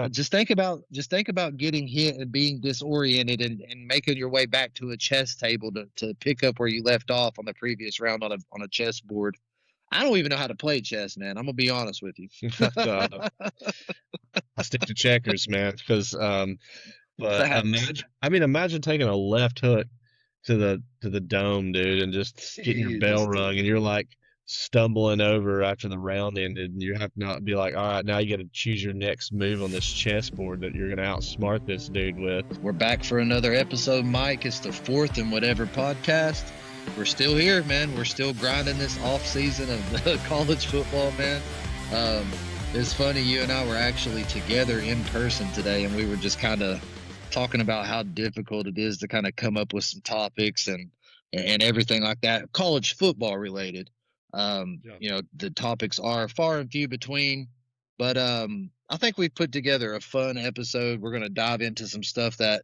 just think about getting hit and being disoriented and making your way back to a chess table to pick up where you left off on the previous round on a chessboard. I don't even know how to play chess, man. I'm gonna be honest with you. Uh, I stick to checkers, man, because but Facts. imagine taking a left hook to the dome, dude, and just getting your bell Jesus, rung, and dude. you're like stumbling over after the round ended, and you have to not be like, all right, now you got to choose your next move on this chessboard that you're gonna outsmart this dude with. We're back for another episode, Mike. It's the fourth and whatever podcast. We're still here, man. We're still grinding this off season of the college football, man. Um, it's funny, you and I were actually together in person today, and we were just kind of talking about how difficult it is to kind of come up with some topics and everything like that, college football related. Yeah. The topics are far and few between, but I think we've put together a fun episode. We're going to dive into some stuff that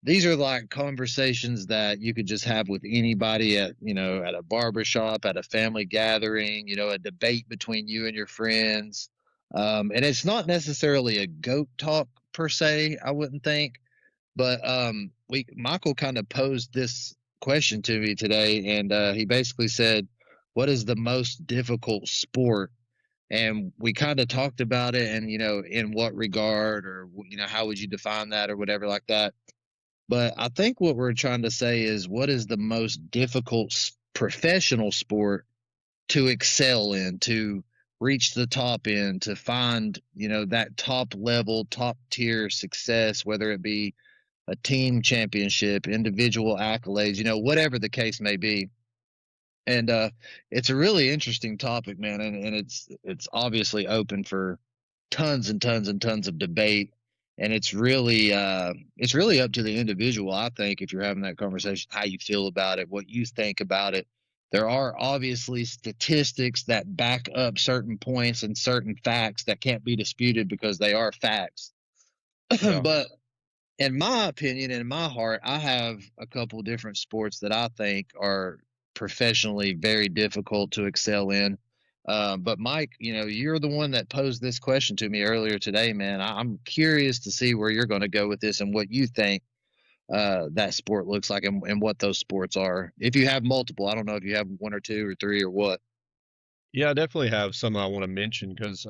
these are like conversations that you could just have with anybody at a barbershop, at a family gathering, a debate between you and your friends. And it's not necessarily a goat talk per se, I wouldn't think. But we Michael kind of posed this question to me today, and he basically said, "What is the most difficult sport?" And we kind of talked about it, and in what regard, or how would you define that, or whatever like that. But I think what we're trying to say is, what is the most difficult professional sport to excel in, to reach the top in, to find that top level, top tier success, whether it be a team championship, individual accolades, whatever the case may be. And it's a really interesting topic, man, and it's obviously open for tons and tons and tons of debate. And it's really up to the individual, I think, if you're having that conversation, how you feel about it, what you think about it. There are obviously statistics that back up certain points and certain facts that can't be disputed because they are facts. Yeah. But in my opinion, in my heart, I have a couple different sports that I think are professionally very difficult to excel in. But Mike, you're the one that posed this question to me earlier today, man. I'm curious to see where you're going to go with this and what you think that sport looks like and what those sports are. If you have multiple, I don't know if you have one or two or three or what. Yeah, I definitely have some I want to mention because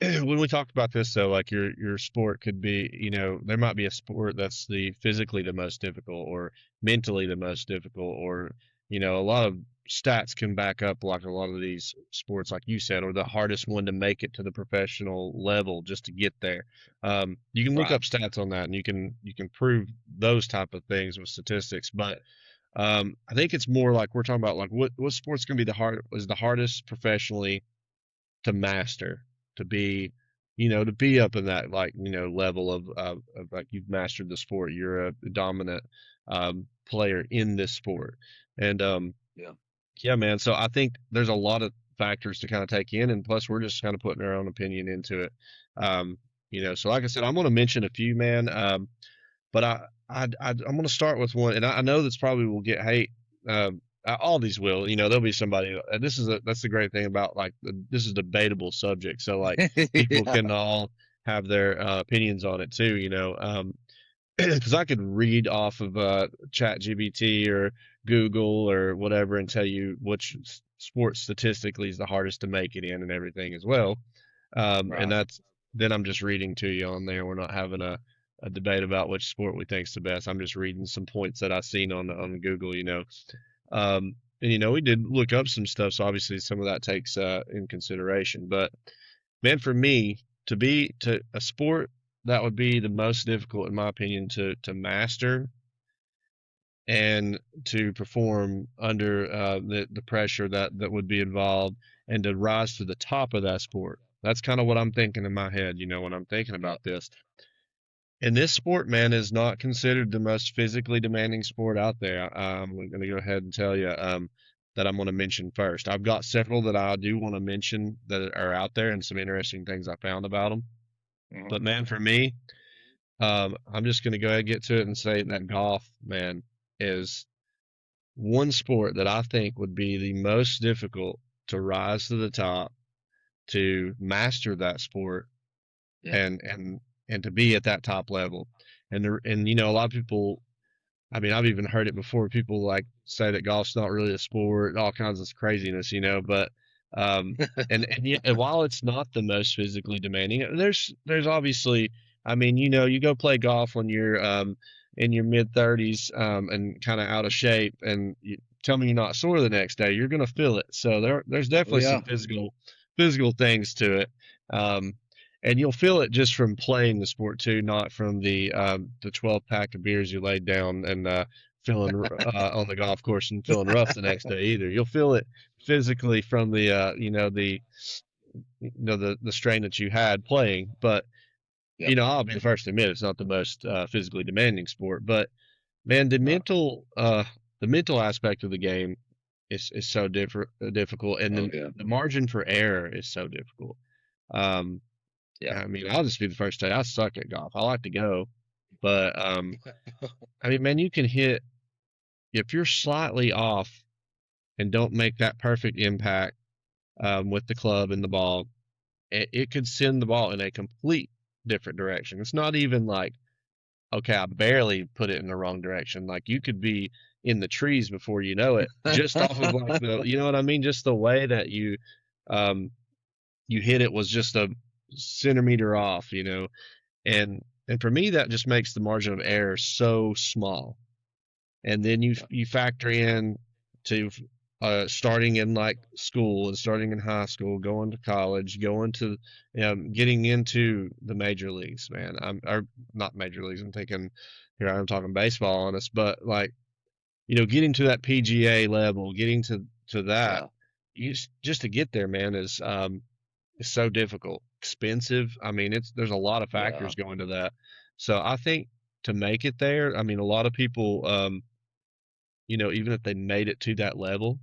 when we talked about this though, like your sport could be, there might be a sport that's the physically the most difficult or mentally the most difficult, or a lot of stats can back up like a lot of these sports, like you said, or the hardest one to make it to the professional level just to get there. You can look Right. up stats on that, and you can prove those type of things with statistics, but I think it's more like we're talking about like what sport's gonna be the hardest professionally to master, to be, to be up in that like level of like you've mastered the sport, you're a dominant player in this sport, and Yeah. yeah, man. So I think there's a lot of factors to kind of take in, and plus we're just kind of putting our own opinion into it. So like I said, I'm going to mention a few, man. But I'm going to start with one, and I know this probably will get hate. All these will, there'll be somebody. That's the great thing about like this is a debatable subject, so like people Yeah. can all have their opinions on it too, because I could read off of Chat GBT or Google or whatever and tell you which sport statistically is the hardest to make it in and everything as well. And Right. that's then I'm just reading to you on there. We're not having a debate about which sport we think's the best. I'm just reading some points that I've seen on Google. And we did look up some stuff, so obviously some of that takes in consideration. But man, for me to a sport that would be the most difficult, in my opinion, to master and to perform under the pressure that would be involved, and to rise to the top of that sport. That's kind of what I'm thinking in my head, when I'm thinking Yeah. about this. And this sport, man, is not considered the most physically demanding sport out there. I'm going to go ahead and tell you that I'm going to mention first. I've got several that I do want to mention that are out there and some interesting things I found about them. Mhm. But man, for me, I'm just going to go ahead and get to it and say that golf, man, is one sport that I think would be the most difficult to rise to the top, to master that sport, Yeah. and to be at that top level. And a lot of people, I mean, I've even heard it before. People like say that golf's not really a sport, all kinds of craziness, but um, and while it's not the most physically demanding, there's obviously, I mean, you go play golf when you're in your mid 30s and kind of out of shape, and you tell me you're not sore the next day, you're gonna feel it. So there's Oh definitely some yeah. physical things to it. Um, and you'll feel it just from playing the sport too, not from the 12 pack of beers you laid down and feeling on the golf course and feeling rough the next day either. You'll feel it physically from the strain that you had playing. But Yep. I'll be the first to admit it's not the most physically demanding sport. But man, Right. the mental aspect of the game is so difficult, and Oh then yeah. the margin for error is so difficult. Um, Yeah. I mean, I'll just be the first to say I suck at golf. I like to go, but I mean, man, you can hit if you're slightly off and don't make that perfect impact with the club and the ball. It could send the ball in a complete different direction. It's not even like, okay, I barely put it in the wrong direction. Like you could be in the trees before you know it, just off of like you know what I mean? Just the way that um, you hit it was just a centimeter off, and for me that just makes the margin of error so small. And then Yeah. you factor in to starting in like school and starting in high school, going to college, going to getting into the major leagues, man. Or not major leagues. I'm thinking here I'm talking baseball on us, but like getting to that PGA level, getting to that, Yeah. just to get there, man, is so difficult, expensive. I mean, there's a lot of Yeah. factors going to that. So I think to make it there, I mean, a lot of people, even if they made it to that level,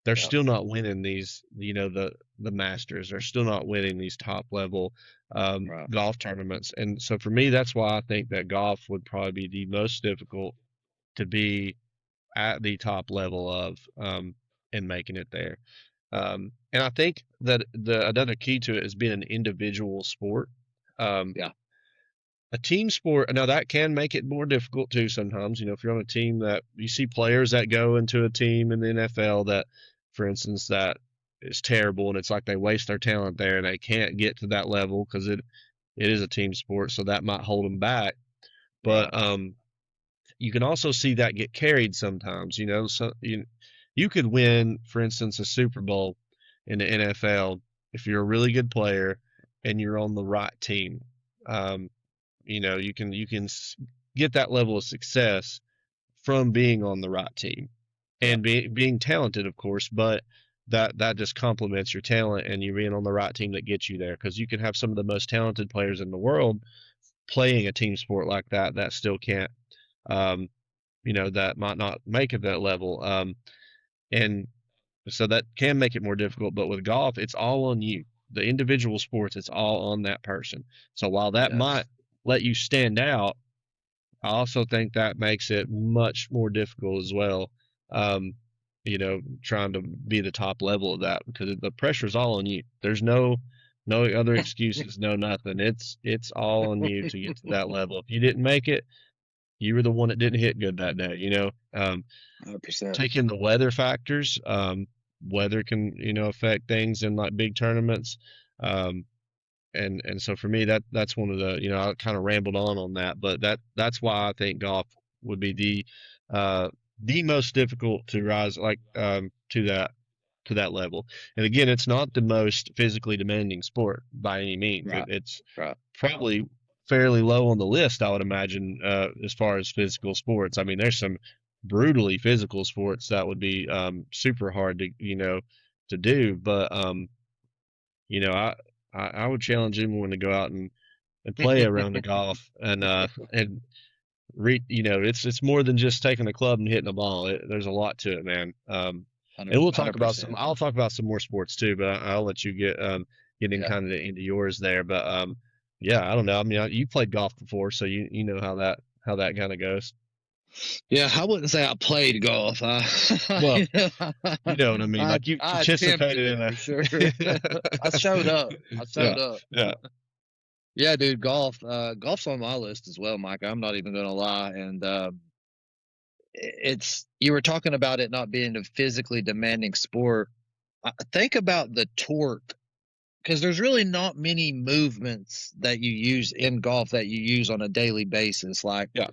they're Yeah. still not winning these, the Masters. They're still not winning these top level Right. golf tournaments. And so for me, that's why I think that golf would probably be the most difficult to be at the top level of and making it there. And I think that the another key to it is being an individual sport. Um, Yeah. a team sport, now that can make it more difficult too sometimes. If you're on a team that you see players that go into a team in the NFL that, for instance, that is terrible and it's like they waste their talent there and they can't get to that level because it is a team sport, so that might hold them back. Right. But you can also see that get carried sometimes. So you could win, for instance, a Super Bowl in the NFL if you're a really good player and you're on the right team. Um, you can get that level of success from being on the right team Yeah. and being talented, of course, but that just complements your talent and you being on the right team that gets you there because you can have some of the most talented players in the world playing a team sport like that still can't um, that might not make it that level. And so that can make it more difficult. But with golf, it's all on you. The individual sports, it's all on that person. So while that might Yes. let you stand out, I also think that makes it much more difficult as well. Um, trying to be the top level of that because the pressure's all on you. There's no other excuses, no nothing. It's all on you to get to that level. If you didn't make it, you were the one that didn't hit good that day. 100%. Take in the weather factors. Weather can affect things in like big tournaments. Um, and so for me that's one of the I kind of rambled on that, but that's why I think golf would be the most difficult to rise like to that level. And again, it's not the most physically demanding sport by any means. Right. It's Right. probably fairly low on the list, I would imagine, as far as physical sports. I mean, there's some brutally physical sports that would be super hard to do, but you know, I, I would challenge anyone to go out and play a round of golf and it's more than just taking a club and hitting a ball. There's a lot to it, man. And we'll talk about some. 100%. I'll talk about some more sports too, but I'll let you get in Yeah. kind of into yours there. But yeah, I don't know. I mean, you played golf before, so you know how that kind of goes. Yeah, I wouldn't say I played golf. Well, You know, you know what I mean. Like you I attempted participated it in for sure. I showed up. I yeah, showed up. yeah. Yeah, dude, golf's on my list as well, Mike. I'm not even gonna lie. And it's you were talking about it not being a physically demanding sport. Think about the torque because there's really not many movements that you use in golf that you use on a daily basis. Like Yeah,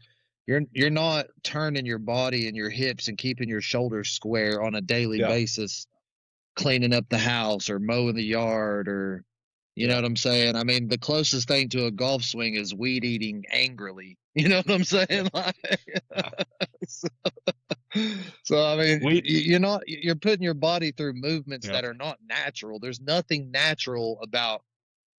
you're not turning your body and your hips and keeping your shoulders square on a daily yeah, basis, cleaning up the house or mowing the yard or you know yeah, what I'm saying? I mean, the closest thing to a golf swing is weed eating angrily. You know what I'm yeah. saying? Like, Uh, so, so, I mean, we you're putting your body through movements yeah, that are not natural. There's nothing natural about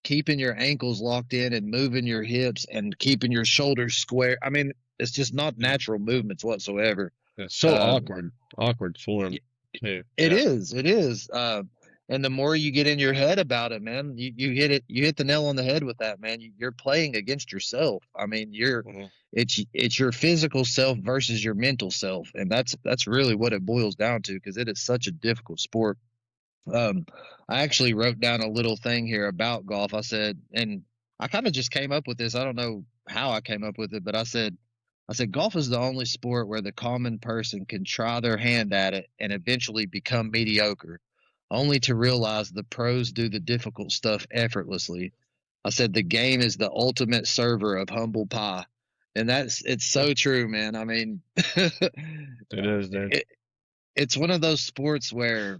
keeping your ankles locked in and moving your hips and keeping your shoulders square. I mean, it's just not yeah, natural movements whatsoever. yeah. So Um, awkward form too. It Yeah, is. It is. And the more you get in your head about it, man, you hit it. You hit the nail on the head with that, man. You're playing against yourself. I mean, mhm, it's your physical self versus your mental self, and that's really what it boils down to because it is such a difficult sport. Um, I actually wrote down a little thing here about golf. I said, and I kind of just came up with this. I don't know how I came up with it, but I said, golf is the only sport where the common person can try their hand at it and eventually become mediocre, only to realize the pros do the difficult stuff effortlessly. I said, the game is the ultimate server of humble pie. And it's yeah. so true, man. I mean, It is, dude. it, it's one of those sports where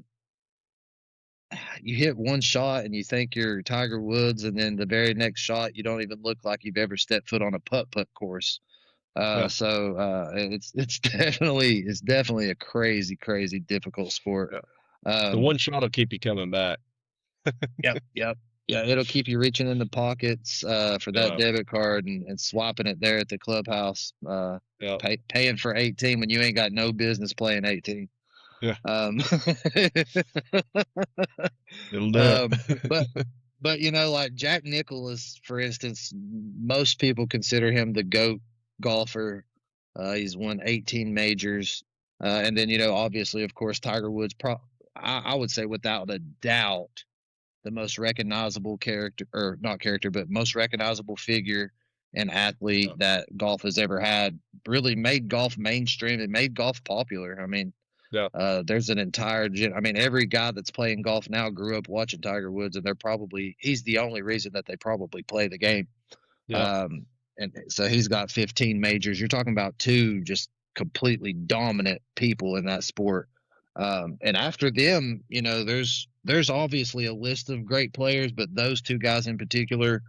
you hit one shot and you think you're Tiger Woods, and then the very next shot, you don't even look like you've ever stepped foot on a putt course. Yeah, It's definitely a crazy difficult sport. yeah. The Um, one shot will keep you coming back. yep. Yeah, it'll keep you reaching in the pockets for that Yeah, debit card and swiping it there at the clubhouse. yeah, Paying for 18 when you ain't got no business playing 18. yeah. Um, It'll do um, but it. but like Jack Nicklaus, for instance, most people consider him the GOAT golfer. He's won 18 majors, and then obviously, of course, Tiger Woods. I would say without a doubt the most recognizable character, or not character, but most recognizable figure and Yeah, athlete that golf has ever had. Really made golf mainstream. It made golf popular. I mean, yeah, there's an entire I mean, every guy that's playing golf now grew up watching Tiger Woods, and he's the only reason that they probably play the game. yeah, Um, and so he's got 15 majors. You're talking about two just completely dominant people in that sport. And after them, there's obviously a list of great players, but those two guys in particular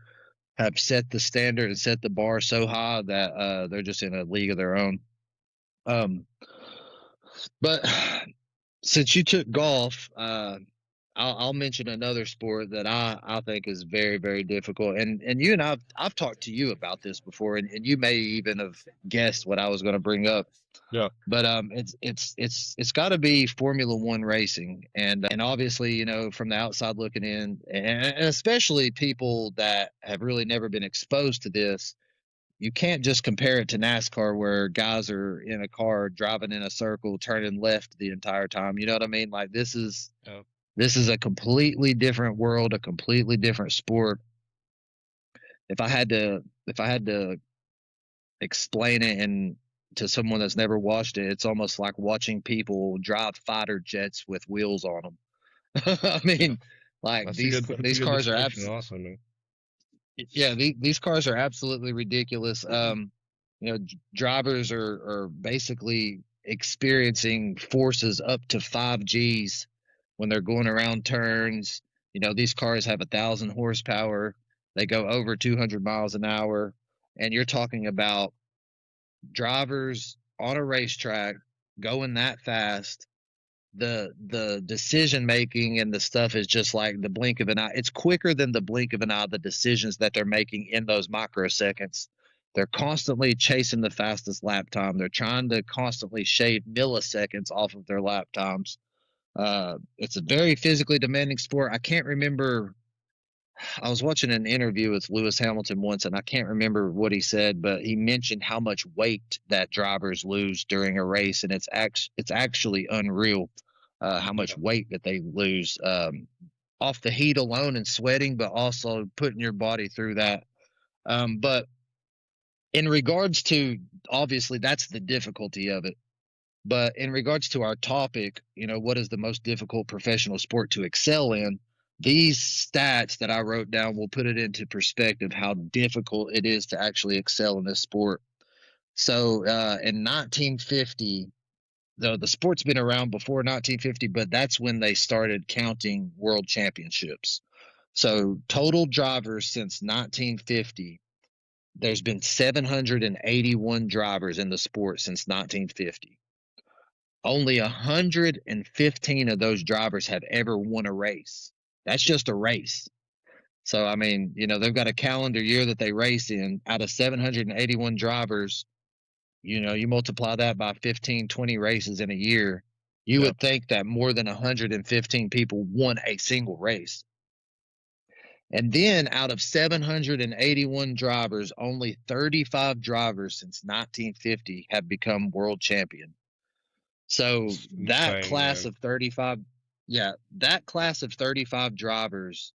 have set the standard and set the bar so high that they're just in a league of their own. Um, but since you took golf, I'll mention another sport that I think is very difficult, and you and I've talked to you about this before, and you may even have guessed what I was going to bring up. yeah. But it's got to be Formula One racing, and obviously from the outside looking in, and especially people that have really never been exposed to this, you can't just compare it to NASCAR where guys are in a car driving in a circle, turning left the entire time. You know what I mean? Like Yeah. this is a completely different world, a completely different sport. If I had to explain it and to someone that's never watched it, it's almost like watching people drive fighter jets with wheels on them. I Yeah, mean, like that's a these good cars are description. Also, man. yeah, these cars are absolutely ridiculous. Drivers are basically experiencing forces up to 5 Gs when they're going around turns. These cars have 1,000 horsepower. They go over 200 miles an hour, and you're talking about drivers on a racetrack going that fast. The decision making and the stuff is just like the blink of an eye. It's quicker than the blink of an eye, the decisions that they're making in those microseconds. They're constantly chasing the fastest lap time. They're trying to constantly shave milliseconds off of their lap times. It's a very physically demanding sport. I can't remember. I was watching an interview with Lewis Hamilton once, and I can't remember what he said, but he mentioned how much weight that drivers lose during a race, and it's actually unreal how much Yeah, weight that they lose off the heat alone and sweating, but also putting your body through that. But in regards to, obviously that's the difficulty of it. But in regards to our topic, what is the most difficult professional sport to excel in? These stats that I wrote down will put it into perspective how difficult it is to actually excel in this sport. So in 1950, though the sport's been around before 1950, but that's when they started counting world championships. So total drivers since 1950, there's been 781 drivers in the sport since 1950. Only 115 of those drivers have ever won a race. That's just a race. So, I mean, they've got a calendar year that they race in. Out of 781 drivers, you multiply that by 15, 20 races in a year. You Yeah. would think that more than 115 people won a single race. And then out of 781 drivers, only 35 drivers since 1950 have become world champion. So It's that insane, class man. of 35, yeah, that class of 35 drivers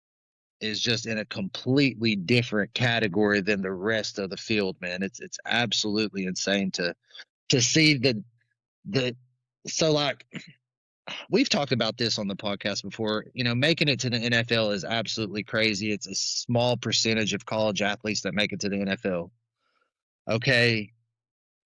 is just in a completely different category than the rest of the field, man. It's absolutely insane to see the so like we've talked about this on the podcast before. Making it to the NFL is absolutely crazy. It's a small percentage of college athletes that make it to the NFL. Okay,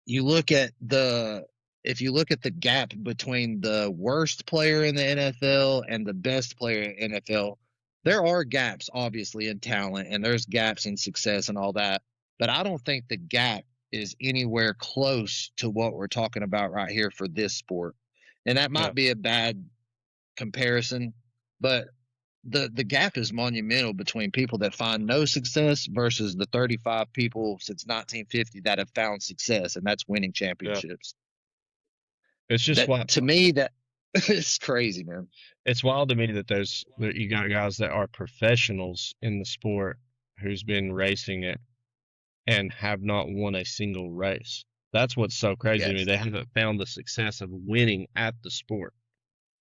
you look at the if you look at the gap between the worst player in the NFL and the best player in the NFL, there are gaps obviously in talent and there's gaps in success and all that. But I don't think the gap is anywhere close to what we're talking about right here for this sport. And that Yeah. might be a bad comparison, but the gap is monumental between people that find no success versus the 35 people since 1950 that have found success, and that's winning Yeah. championships. It's just That wild. to me, that it's crazy, man. It's wild to me that you got guys that are professionals in the sport who's been racing it and have not won a single race. That's what's so crazy to me. Yes. They haven't found the success of winning at the sport,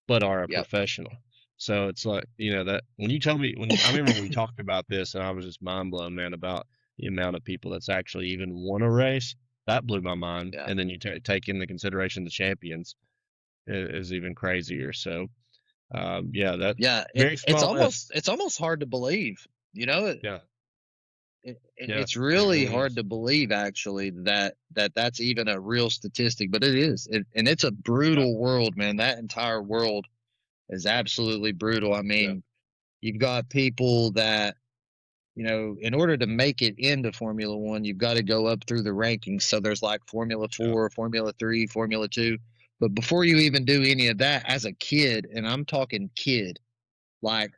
but are a Yep. professional. So it's like, that when you tell me, I remember when we talked about this and I was just mind blown, man, about the amount of people that's actually even won a race. That blew my mind. Yeah. And then you take into consideration the champions is even crazier. So, yeah, that Yeah. very It's small list. almost hard to believe. You know, it, Yeah, yeah, it's it really really hard is. to believe actually that's even a real statistic, but it is. And it's a Yeah, brutal world, man. That entire world is absolutely brutal. I yeah, mean, you've got people that in order to make it into Formula One, you've got to go up through the rankings. So there's like Formula yeah, 4, Formula 3, Formula 2. But before you even do any of that, as a kid, and I'm talking kid, like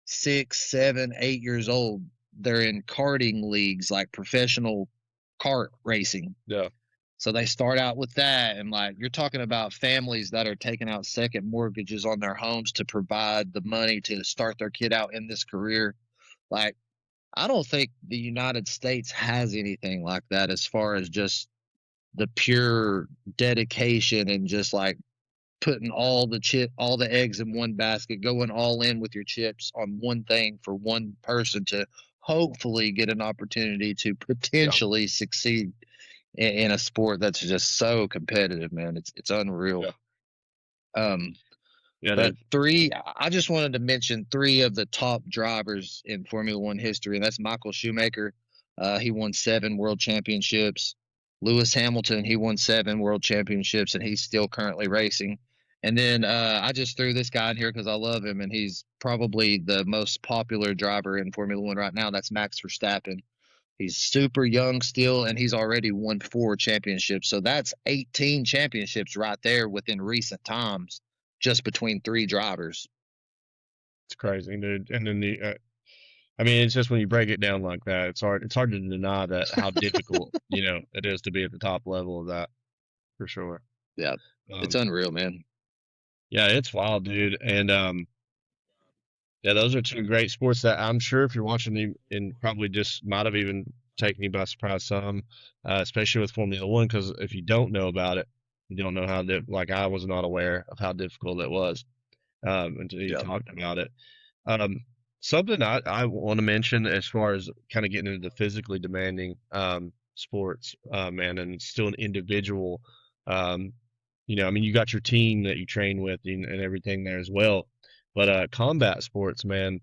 6, 7, 8 years old, they're in karting leagues, like professional kart racing. yeah, So they start out with that. And like you're talking about families that are taking out second mortgages on their homes to provide the money to start their kid out in this career. Like, I don't think the United States has anything like that as far as just the pure dedication and just like putting all the eggs in one basket, going all in with your chips on one thing for one person to hopefully get an opportunity to yeah, potentially succeed in a sport that's just so competitive, man. It's unreal. yeah, Um, yeah, But dude. I just wanted to mention three of the top drivers in Formula One history, and that's Michael Schumacher. He won 7 world championships. Lewis Hamilton, he won 7 world championships, and he's still currently racing. And then I just threw this guy in here because I love him, and he's probably the most popular driver in Formula One right now. That's Max Verstappen. He's super young still, and he's already won 4 championships. So that's 18 championships right there within recent times, just between 3 drivers. It's crazy, dude. And then I mean, it's just when you break it down like that, it's hard to deny that how difficult, it is to be at the top level of that for sure. Yeah, it's Um, unreal, man. yeah, it's wild, dude. And yeah, those are two great sports that I'm sure if you're watching them and probably just might have even taken you by surprise some, especially with Formula One, because if you don't know about it, you don't know like I was not aware of how difficult it was until you Yeah, talked about it. Um, Something I want to mention as far as kind of getting into the physically demanding sports, man, and still an individual. Um, I mean, you got your team that you train with and everything there as well. But combat sports, man,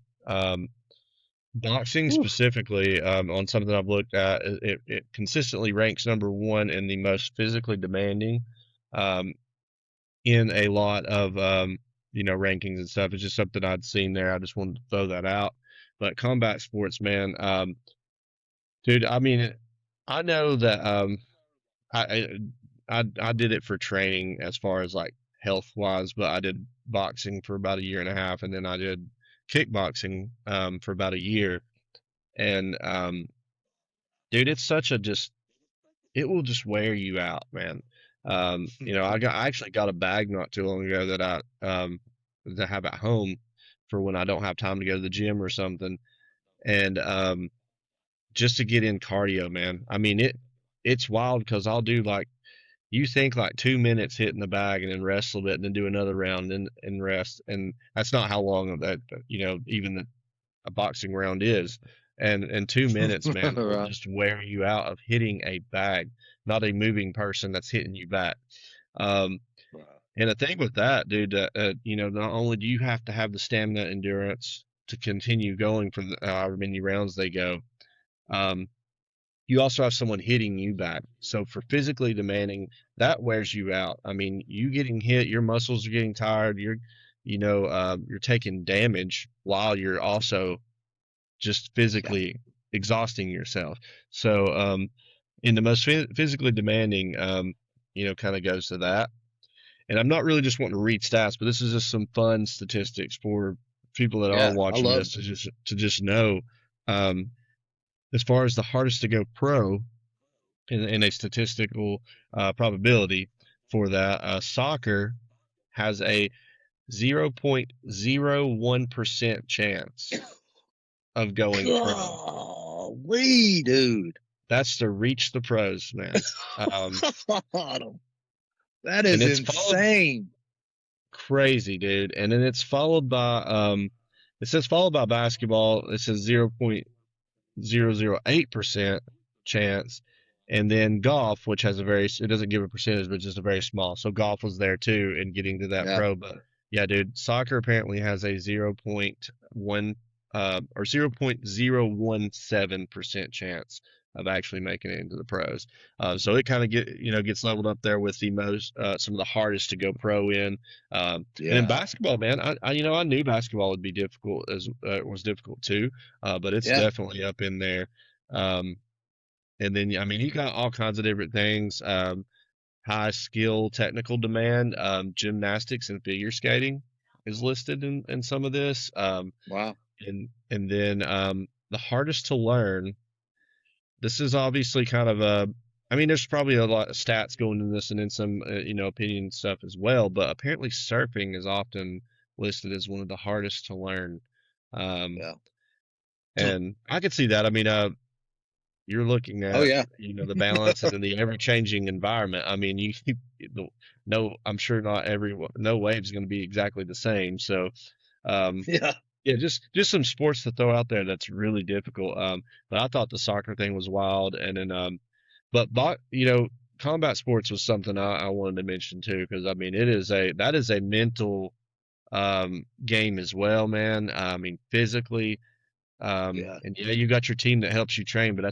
boxing Whew. specifically, on something I've looked at, it consistently ranks number one in the most physically demanding. Um, in a lot of rankings and stuff. It's just something I'd seen there. I just wanted to throw that out. But combat sports, man, dude. I mean, I know that I, I did it for training as far as like health wise, but I did boxing for about a year and a half, and then I did kickboxing for about a year. And dude, it's such a just it will just wear you out, man. I actually got a bag not too long ago that I have at home for when I don't have time to go to the gym or something, and just to get in cardio, man. I mean it's wild because I'll do like you think like 2 minutes hitting the bag and then rest a little bit and then do another round and rest, and that's not how long that even a boxing round is. And 2 minutes, man, will Right. just wear you out of hitting a bag, not a moving person that's hitting you back. Um, Right. and the thing with that, dude, not only do you have to have the stamina endurance to continue going for however many rounds they go, um, you also have someone hitting you back. So for physically demanding, that wears you out. I mean, you getting hit, your muscles are getting tired. You're taking damage while you're also just Yeah. physically exhausting yourself. So, in the most physically demanding, kind of goes to that. And I'm not really just wanting to read stats, but this is just some fun statistics for people that are Yeah. I watching love. this to just know. Um, as far as the hardest to go pro in a statistical probability for that, soccer has a 0.01% chance of going pro. Golly, dude. That's to reach the pros, man. Um, That and is it's followed insane. crazy, dude. And then it's followed by it says followed by basketball. It says 0.008% chance, and then golf, which has it doesn't give a percentage, but just a very small. So golf was there too in getting to that Yeah. pro. But yeah, dude, soccer apparently has a 0.1 or 0.017% chance of actually making it into the pros. So it kind of gets leveled up there with the most some of the hardest to go pro in. And in Yeah. basketball, man, I knew basketball would be difficult as was difficult too, but it's Yeah. definitely up in there. Um, and then, I mean, you got all kinds of different things. High skill, technical demand, gymnastics and figure skating is listed in some of this. Wow. And then the hardest to learn. This is obviously kind of a. I mean, there's probably a lot of stats going in this and in some opinion stuff as well. But apparently, surfing is often listed as one of the hardest to learn. Um, Yeah. and I could see that. I mean, you're looking Oh at yeah. the balance and then the ever changing environment. I mean, no, I'm sure not no wave's going to be exactly the same. So, um, Yeah. yeah, just some sports to throw out there that's really difficult. But I thought the soccer thing was wild, and then combat sports was something I wanted to mention too, because I mean, that is a mental game as well, man. I mean, physically. Yeah. And yeah, you got your team that helps you train, but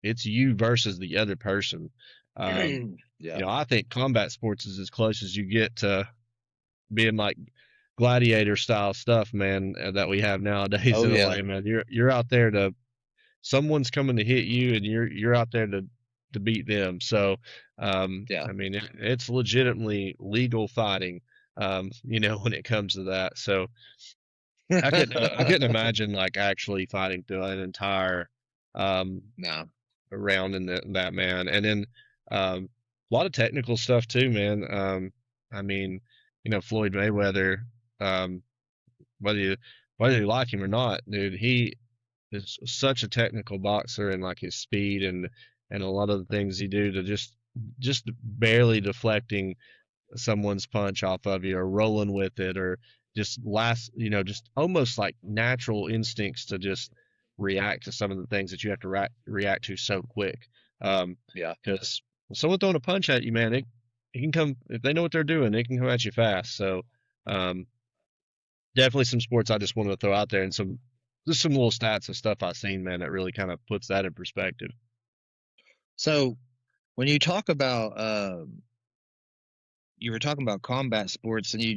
it's you versus the other person. Um, Yeah. I think combat sports is as close as you get to being like gladiator style stuff, man, that we have nowadays Oh in a yeah. way, man. You're out there to someone's coming to hit you, and you're out there to beat them. So, Yeah. I mean, it's legitimately legal fighting, when it comes to that. So, I couldn't imagine like actually fighting through an entire um, No. round that, man. And then a lot of technical stuff too, man. I mean, Floyd Mayweather, um, whether you whether you like him or not, dude, he is such a technical boxer, and like his speed and a lot of the things he do to just barely deflecting someone's punch off of you or rolling with it or just last, just almost like natural instincts to just react to some of the things that you have to react to so quick. Yeah. Because someone throwing a punch at you, man, it can come if they know what they're doing, it can come at you fast. So, um, definitely some sports I just wanted to throw out there, and some little stats of stuff I've seen, man, that really kind of puts that in perspective. So when you talk about you were talking about combat sports and you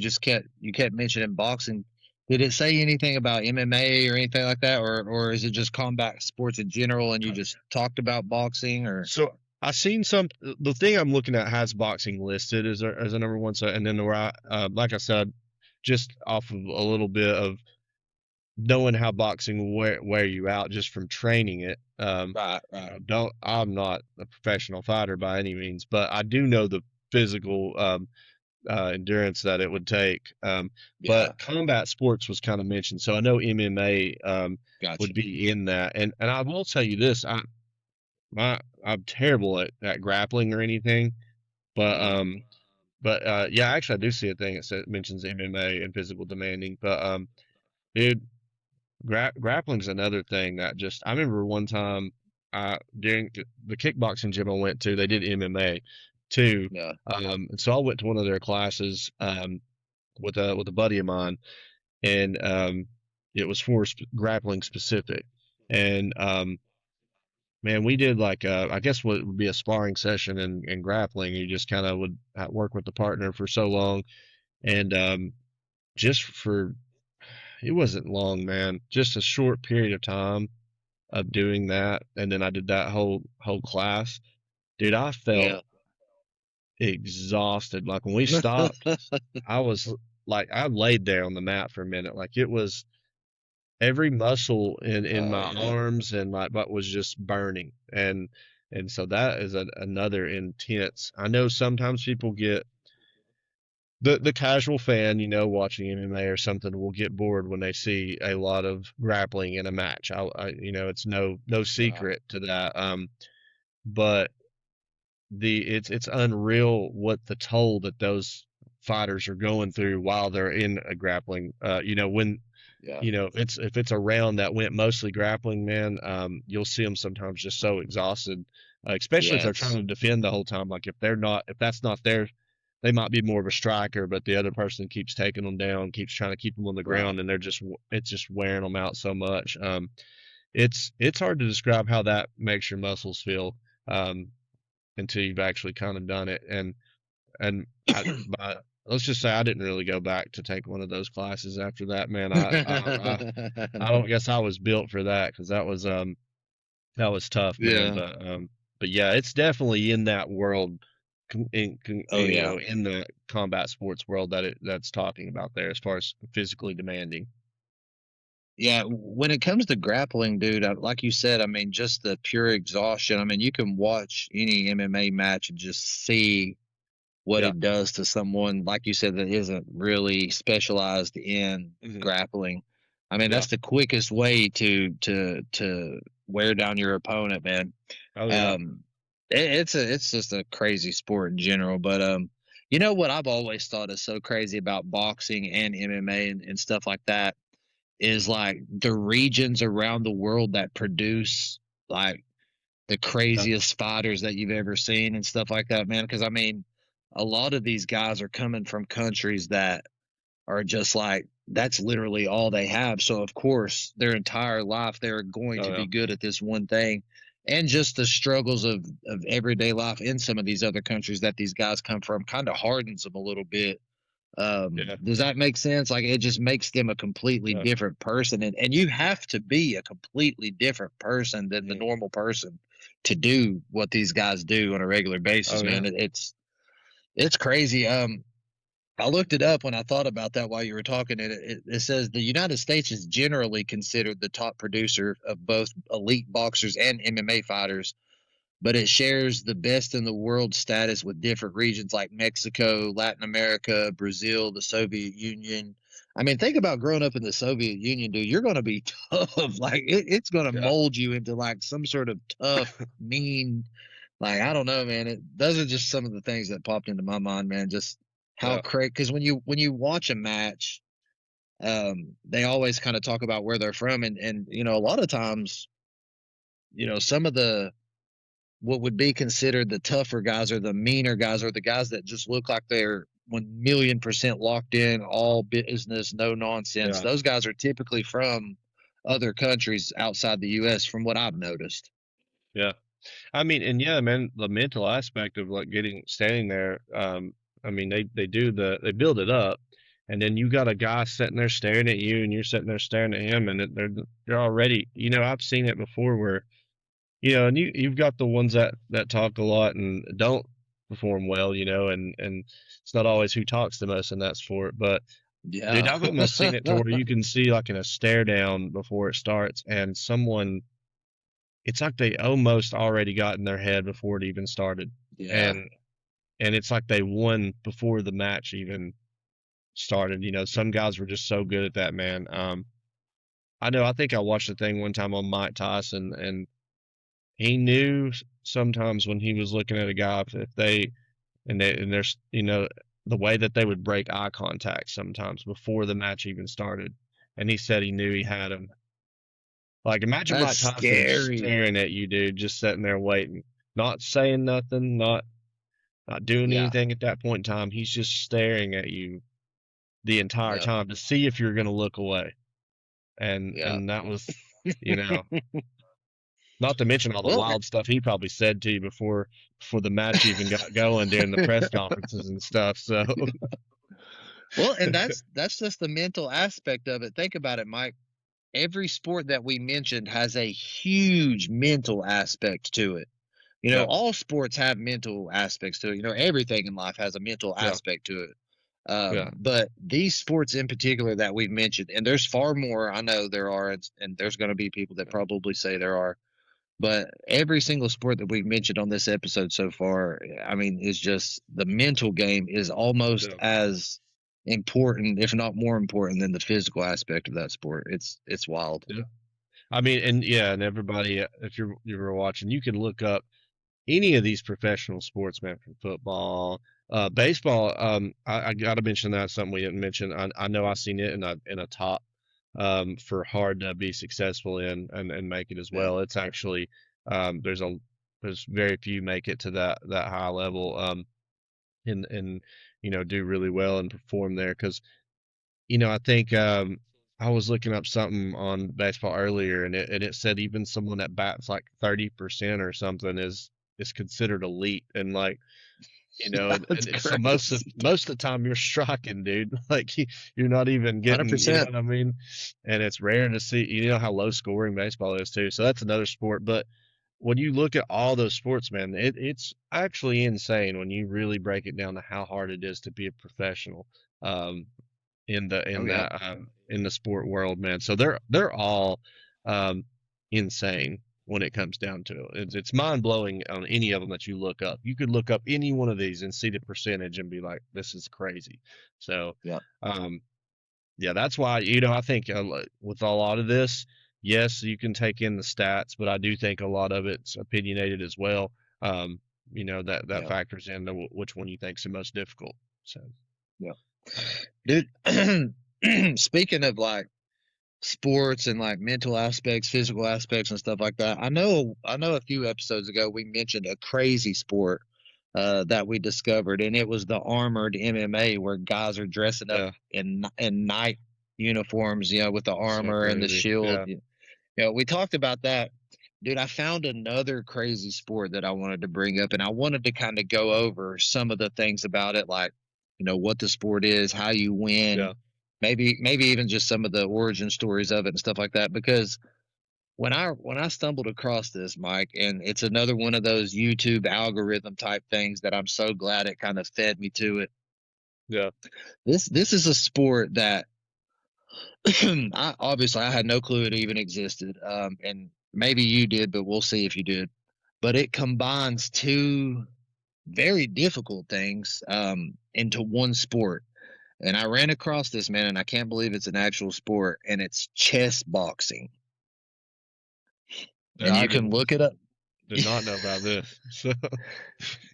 kept mentioning boxing. Did it say anything about MMA or anything like that, or is it just combat sports in general and you just talked about boxing or So I seen some. The thing I'm looking at has boxing listed as a number one. So and then like I said, just off of a little bit of knowing how boxing will wear you out just from training it. right, right. Don't I'm not a professional fighter by any means, but I do know the physical endurance that it would take. Yeah, But combat sports was kind of mentioned, so I know MMA would gotcha. be in that. And I will tell you this, I'm terrible at grappling or anything, but Uh-huh. yeah, actually I do see a thing that mentions MMA and physical demanding, but dude, grappling's another thing that just I remember one time during the kickboxing gym I went to, they did MMA too. Yeah, And so I went to one of their classes with a buddy of mine, and it was for grappling specific. And man, we did like I guess what would be a sparring session and grappling. You just kind of would work with the partner for so long, and just for it wasn't long, man. Just a short period of time of doing that, and then I did that whole class. Dude, I felt yeah. exhausted. Like when we stopped, I was like I laid there on the mat for a minute. Like it was every muscle in Oh my yeah, arms and my butt was just burning. And so that is another intense. I know sometimes people get the casual fan, watching MMA or something will get bored when they see a lot of grappling in a match. It's no right. secret to that. But it's unreal what the toll that those fighters are going through while they're in a grappling. When Yeah. if it's a round that went mostly grappling, man, you'll see them sometimes just so exhausted, especially if they're trying Yes. to defend the whole time. Like if that's not their, they might be more of a striker, but the other person keeps taking them down, keeps trying to keep them on the Right. ground, and it's just wearing them out so much. It's hard to describe how that makes your muscles feel, um, until you've actually kind of done it. And but let's just say I didn't really go back to take one of those classes after that, man. I don't guess I was built for that because that was tough, man. Yeah. But yeah, it's definitely in that world, Oh yeah. in the combat sports world that's talking about there as far as physically demanding. Yeah, when it comes to grappling, dude, like you said, I mean, just the pure exhaustion. I mean, you can watch any MMA match and just see what Yeah. it does to someone, like you said, that isn't really specialized in Hmm. grappling. I mean, Yeah. that's the quickest way to wear down your opponent, man. Oh yeah. Um, it's just a crazy sport in general. But you know what I've always thought is so crazy about boxing and MMA and stuff like that is like the regions around the world that produce like the Yeah. craziest fighters that you've ever seen and stuff like that, man. Because I mean, a lot of these guys are coming from countries that are just like that's literally all they have. So of course, their entire life they're going Oh to yeah. be good at this one thing. And just the struggles of everyday life in some of these other countries that these guys come from kind of hardens them a little bit. Yeah. Does that make sense? Like it just makes them a completely Yeah. different person, and you have to be a completely different person than the Mhm. normal person to do what these guys do on a regular basis, Oh yeah. man. It's crazy. I looked it up when I thought about that while you were talking. It says the United States is generally considered the top producer of both elite boxers and MMA fighters, but it shares the best in the world status with different regions like Mexico, Latin America, Brazil, the Soviet Union. I mean, think about growing up in the Soviet Union, dude. You're going to be tough. Like it's going to Yeah. mold you into like some sort of tough, mean. Like I don't know, man. Those are just some of the things that popped into my mind, man. Just how Yeah. crazy. Because when you watch a match, they always kind of talk about where they're from, and a lot of times, some of the what would be considered the tougher guys or the meaner guys or the guys that just look like they're 1,000,000% locked in, all business, no nonsense. Yeah, Those guys are typically from other countries outside the U.S. from what I've noticed. yeah. I mean, and yeah, man, the mental aspect of like standing there. I mean, they build it up, and then you got a guy sitting there staring at you, and you're sitting there staring at him, and they're already. I've seen it before where and you've got the ones that talk a lot and don't perform well, and it's not always who talks the most in that sport, but dude, Yeah. I've almost seen it to where you can see like in a stare down before it starts, and someone it's like they almost already got in their head before it even started. Yeah. And it's like they won before the match even started. Some guys were just so good at that, man. I know I think I watched a thing one time on Mike Tyson, and he knew sometimes when he was looking at a guy if they and there's the way that they would break eye contact sometimes before the match even started, and he said he knew he had him. Like, imagine That's Mike Tyson scary. staring at you, dude, just sitting there waiting, not saying nothing, not doing Yeah. anything at that point in time. He's just staring at you the entire Yeah. time to see if you're going to look away. And Yeah. and that was, you know, not to mention all the Well, wild stuff he probably said to you before the match even got going during the press conferences and stuff. So, well, and that's just the mental aspect of it. Think about it, Mike. Every sport that we mentioned has a huge mental aspect to it. yeah, All sports have mental aspects to it. Everything in life has a mental yeah, aspect to it. yeah, But these sports in particular that we've mentioned, and there's far more. I know there are, and there's going to be people that probably say there are. But every single sport that we've mentioned on this episode so far, I mean, is just the mental game is almost yeah, as important, if not more important, than the physical aspect of that sport. It's wild. yeah. I mean, and yeah, and everybody, if you were watching, you can look up any of these professional sports, man, from football, baseball. I got to mention that something we didn't mention. I know I've seen it in a top for hard to be successful in and make it as Yeah, well. It's actually um, there's a there's very few make it to that high level and do really well and perform there because I think I was looking up something on baseball earlier, and it said even someone that bats like 30% or something is considered elite, and like that's and so most of crazy. most of the time you're striking, dude. Like you're not even Hundred getting, you know percent. what I mean? And it's rare to see. You know how low scoring baseball is too. So that's another sport. But when you look at all those sports, man, it's actually insane when you really break it down to how hard it is to be a professional. Um, Oh yeah, in the sport world, man. So they're all um, insane when it comes down to it. It's mind blowing on any of them that you look up. You could look up any one of these and see the percentage and be like, this is crazy. So yeah, um, yeah, that's why I think with a lot of this, yes, you can take in the stats, but I do think a lot of it's opinionated as well. Um, that yeah, factors into which one you think's the most difficult. So yeah. um, Dude, speaking of like sports and like mental aspects, physical aspects, and stuff like that. I know a few episodes ago we mentioned a crazy sport that we discovered, and it was the armored MMA where guys are dressing up yeah, in night uniforms, with the so armor and the crazy. shield. Yeah. We talked about that. Dude, I found another crazy sport that I wanted to bring up, and I wanted to kind of go over some of the things about it, like, what the sport is, how you win, Yeah, maybe even just some of the origin stories of it and stuff like that. Because when I stumbled across this, Mike, and it's another one of those YouTube algorithm type things that I'm so glad it kind of fed me to it. yeah, This is a sport that I had no clue it even existed, and maybe you did, but we'll see if you did. But it combines two very difficult things into one sport. And I ran across this, man, and I can't believe it's an actual sport, and it's chess boxing. yeah. And I you can didn't. look it up. did not know about this. So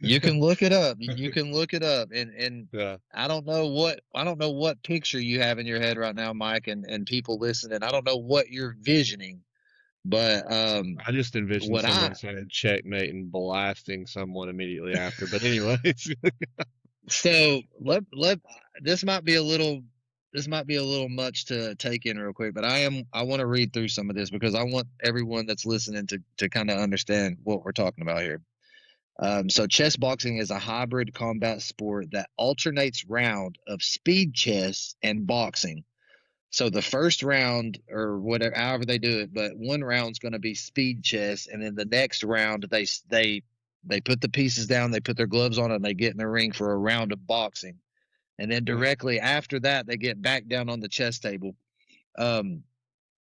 You can look it up. You can look it up, and yeah, I don't know what picture you have in your head right now, Mike, and people listening. I don't know what you're visioning, but I just envisioned what someone I saying checkmate and blasting someone immediately after. But anyways, so let this might be a little this might be a little much to take in real quick, but I want to read through some of this because I want everyone that's listening to kind of understand what we're talking about here. So chess boxing is a hybrid combat sport that alternates round of speed chess and boxing. So the first round or whatever, however they do it, but one round's going to be speed chess, and then the next round they put the pieces down, they put their gloves on, and they get in the ring for a round of boxing. And then yeah, directly after that, they get back down on the chess table. Um,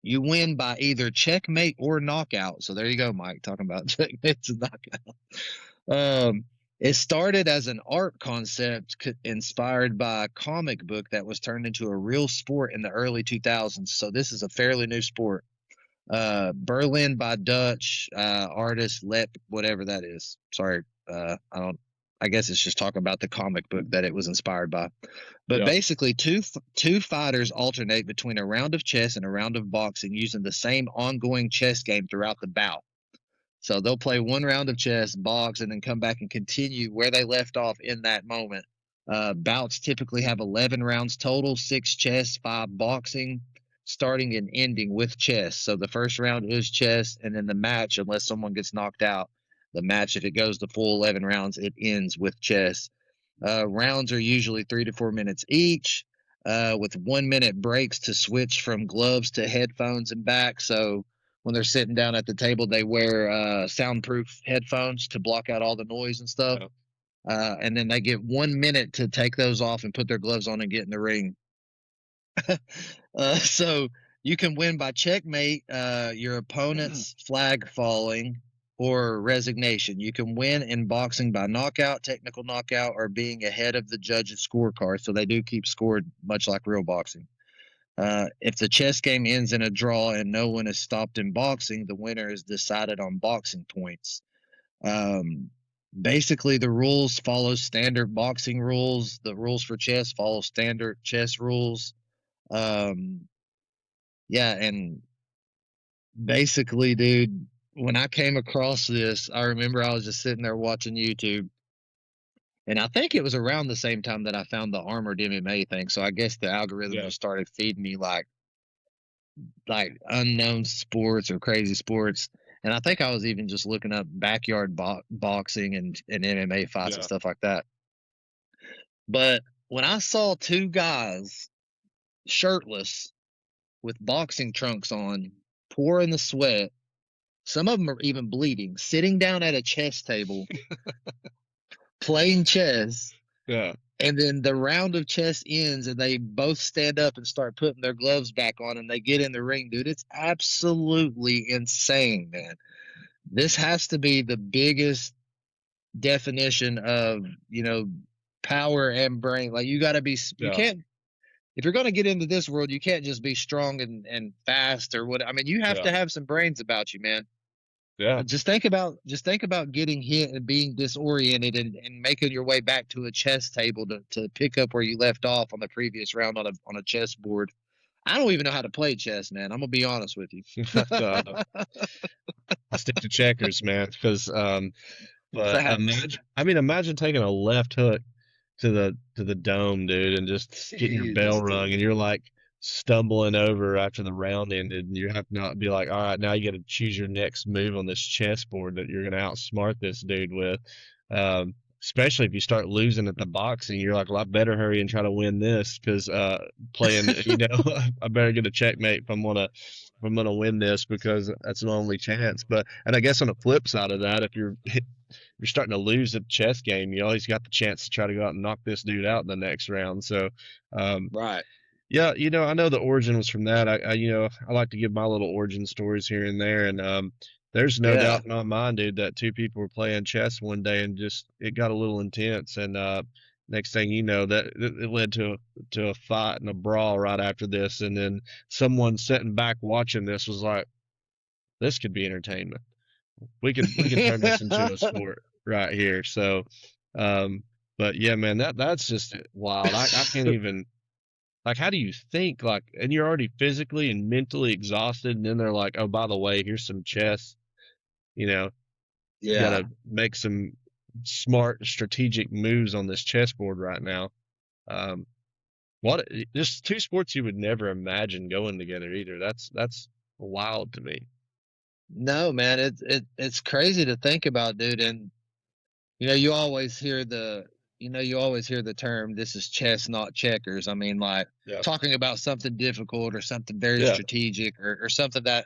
you win by either checkmate or knockout. So there you go, Mike, talking about checkmates and knockout. It started as an art concept inspired by a comic book that was turned into a real sport in the early 2000s. So this is a fairly new sport. Berlin by Dutch artist Let whatever that is. Sorry, I don't. I guess it's just talking about the comic book that it was inspired by. But yeah, basically, two fighters alternate between a round of chess and a round of boxing using the same ongoing chess game throughout the bout. So they'll play one round of chess, box, and then come back and continue where they left off in that moment. Bouts typically have 11 rounds total, six chess, five boxing, starting and ending with chess. So the first round is chess, and then the match, unless someone gets knocked out, the match, if it goes the full 11 rounds, it ends with chess. Rounds are usually 3 to 4 minutes each, with 1 minute breaks to switch from gloves to headphones and back. So when they're sitting down at the table, they wear soundproof headphones to block out all the noise and stuff. yeah. And then they get 1 minute to take those off and put their gloves on and get in the ring. So you can win by checkmate, your opponent's flag falling, or resignation. You can win in boxing by knockout, technical knockout, or being ahead of the judge's scorecard. So they do keep score much like real boxing. If the chess game ends in a draw and no one is stopped in boxing, the winner is decided on boxing points. Um, Basically, the rules follow standard boxing rules. The rules for chess follow standard chess rules. Um, yeah, and basically, dude, when I came across this, I remember I was just sitting there watching YouTube, and I think it was around the same time that I found the armored MMA thing. So I guess the algorithm Yeah. just started feeding me like unknown sports or crazy sports. And I think I was even just looking up backyard boxing and MMA fights and Yeah. stuff like that. But when I saw two guys shirtless with boxing trunks on, pouring the sweat, some of them are even bleeding, sitting down at a chess table, playing chess, Yeah. and then the round of chess ends and they both stand up and start putting their gloves back on and they get in the ring, dude. It's absolutely insane, man. This has to be the biggest definition of, power and brain. Like you got to be, you Yeah. can't, if you're going to get into this world, you can't just be strong and fast or what. I mean, you have Yeah. to have some brains about you, man. Yeah. Just think about getting hit and being disoriented and making your way back to a chess table to pick up where you left off on the previous round on a chessboard. I don't even know how to play chess, man. I'm gonna be honest with you. uh, I stick to checkers, man, because but Facts. imagine taking a left hook to the dome, dude, and just getting your bell Jesus, rung, and dude. you're like stumbling over after the round ended, and you have to not be like, all right, now you got to choose your next move on this chessboard that you're gonna outsmart this dude with. Especially if you start losing at the boxing, you're like, well, I better hurry and try to win this because playing, I better get a checkmate if I'm gonna win this because that's the only chance. But and I guess on the flip side of that, if you're starting to lose a chess game, you always got the chance to try to go out and knock this dude out in the next round. So, um, Right. yeah, I know the origin was from that. I like to give my little origin stories here and there, and there's no Yeah. doubt in my mind, dude, that two people were playing chess one day and just it got a little intense, and next thing you know, that it led to a fight and a brawl right after this, and then someone sitting back watching this was like, this could be entertainment. We could turn this into a sport right here. So, um, but yeah, man, that's just wild. I can't even like. How do you think like? And you're already physically and mentally exhausted, and then they're like, oh, by the way, here's some chess. You know, you got Yeah. to make some smart strategic moves on this chessboard right now. Um, what just two sports you would never imagine going together either. That's wild to me. No, man, it's crazy to think about, dude. And you know, you always hear the term, "This is chess, not checkers." I mean, like Yeah. talking about something difficult or something very Yeah. strategic or something that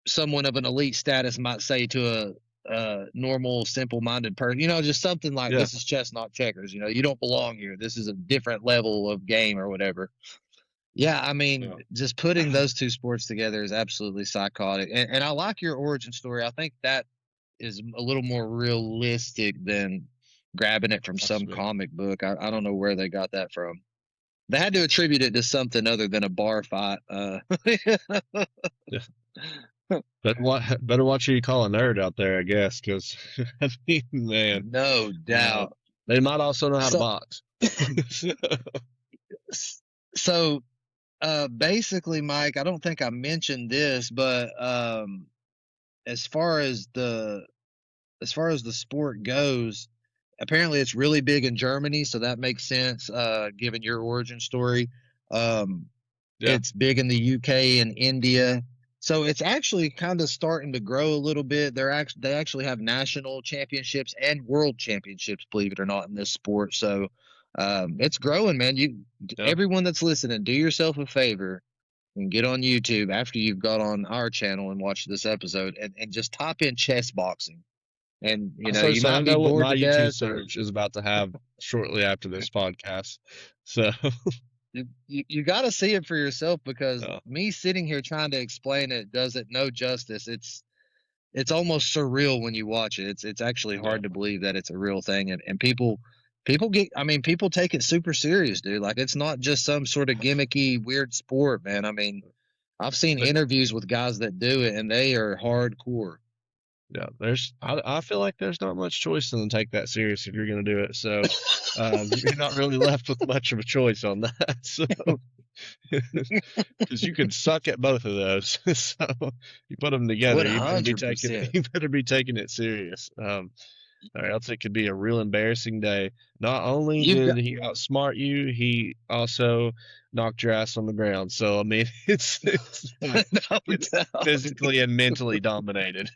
someone of an elite status might say to a normal, simple-minded person. You know, just something like, Yeah. "This is chess, not checkers." You know, you don't belong here. This is a different level of game or whatever. Yeah, I mean, Yeah. just putting those two sports together is absolutely psychotic. And I like your origin story. I think that is a little more realistic than grabbing it from That's some me. comic book. I don't know where they got that from. They had to attribute it to something other than a bar fight. Yeah. Better watch who you call a nerd out there, I guess, because I mean, man, No uh, doubt. they might also know how to So, box. so basically, Mike, I don't think I mentioned this, but as far as the as far as the sport goes, apparently it's really big in Germany, so that makes sense, given your origin story. Um, Yeah. it's big in the UK and India. So it's actually kind of starting to grow a little bit. They actually have national championships and world championships, believe it or not, in this sport. So it's growing, man. Yeah. Everyone that's listening, do yourself a favor and get on YouTube after you've got on our channel and watched this episode and just type in chess boxing. And I know, you say I might be know what bored my to YouTube death or search is about to have shortly after this podcast. So, you got to see it for yourself because yeah, me sitting here trying to explain it does it no justice. It's almost surreal when you watch it. It's actually yeah. hard to believe that it's a real thing and people get I mean people take it super serious, dude. Like it's not just some sort of gimmicky weird sport, man. I mean, I've seen But interviews with guys that do it and they are hardcore. yeah, I feel like there's not much choice in to take that serious if you're going to do it. So, you're not really left with much of a choice on that. So, because you could suck at both of those. So you put them together, you better be taking it. 100%. You better be taking it serious. Or else it could be a real embarrassing day. Not only You've did got he outsmart you, he also knocked your ass on the ground. So I mean, it's like no it's doubt. physically and mentally dominated.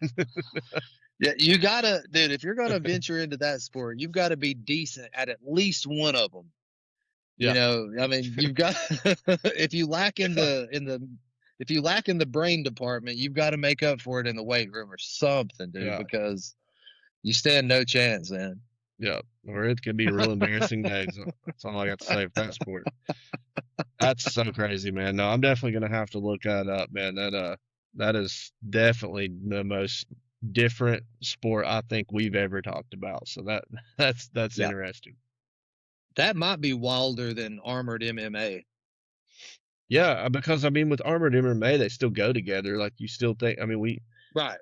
Yeah, you gotta, dude. If you're gonna venture into that sport, you've got to be decent at least one of them. You Yeah, know, I mean, you've got if you lack if you lack in the brain department, you've got to make up for it in the weight room or something, dude. yeah, Because you stand no chance, man. yeah. Or it could be a real embarrassing day. So that's all I got to say for that sport. That's so crazy, man. No, I'm definitely gonna have to look that up, man. That is definitely the most different sport I think we've ever talked about. So that's Yeah, interesting. that might be wilder than armored MMA. Yeah, because I mean, with armored MMA, they still go together. Like you still think. I mean, we Right.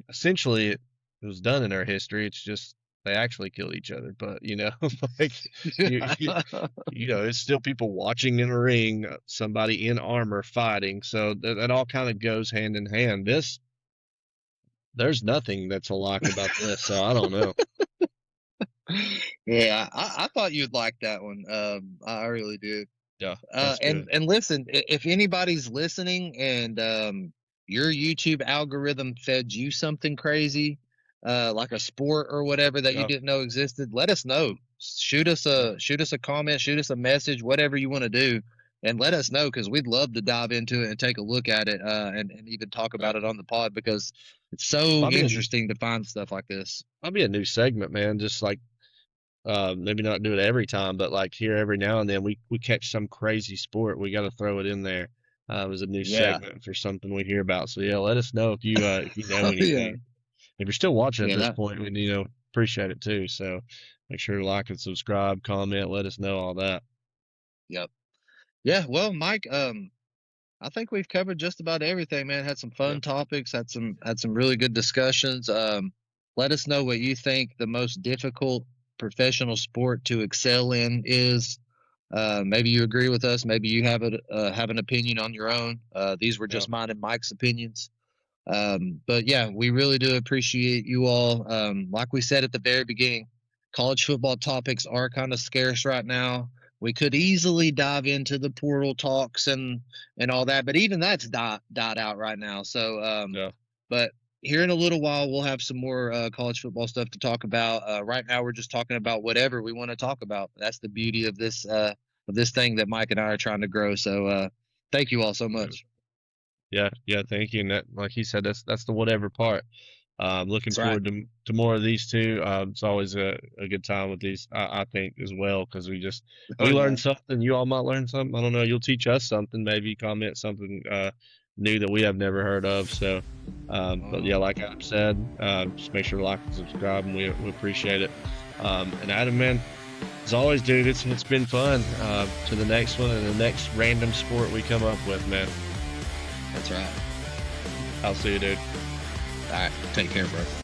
essentially it was done in our history. It's just they actually killed each other. But like it's still people watching in a ring, somebody in armor fighting. So that all kind of goes hand in hand. There's nothing that's alike about this. So I don't know. Yeah, I thought you'd like that one. I really do. Yeah, that's good. And listen, if anybody's listening and your YouTube algorithm fed you something crazy, like a sport or whatever that you Yeah, didn't know existed, let us know. yeah. Shoot us a comment, shoot us a message, whatever you want to do, and let us know because we'd love to dive into it and take a look at it, and even talk Yeah. about it on the pod because it's so Might be a interesting to find stuff like this. might be a new segment, man. Just like maybe not do it every time, but like here every now and then we catch some crazy sport. We got to throw it in there as a new Yeah. segment for something we hear about. So yeah, let us know if you know Oh yeah. anything. If you're still watching at Yeah. this That. point, we appreciate it too. So make sure to like and subscribe, comment, let us know all that. Yep. Yeah. Well, Mike. I think we've covered just about everything, man. Had some Yeah. fun topics, had some really good discussions. Let us know what you think the most difficult professional sport to excel in is. Maybe you agree with us. Maybe you have an opinion on your own. These were Yeah. just mine and Mike's opinions. But yeah, we really do appreciate you all. Like we said at the very beginning, college football topics are kind of scarce right now. We could easily dive into the portal talks and all that, but even that's died out right now. So, Yeah. but here in a little while, we'll have some more college football stuff to talk about. Right now, we're just talking about whatever we want to talk about. That's the beauty of this thing that Mike and I are trying to grow. So, thank you all so much. Yeah, yeah, thank you. And that, like he said, that's the whatever part. Looking That's right. forward to more of these two. It's always a good time with these, I think, as well, because Oh we learn yeah. something. You all might learn something. I don't know. You'll teach us something. Maybe comment something new that we have never heard of. So, but Uh-huh. yeah, like Adam said, just make sure to like and subscribe, and we appreciate it. And Adam, man, as always, dude, it's been fun. To the next one and the next random sport we come up with, man. That's right. I'll see you, dude. All right. Take care, bro.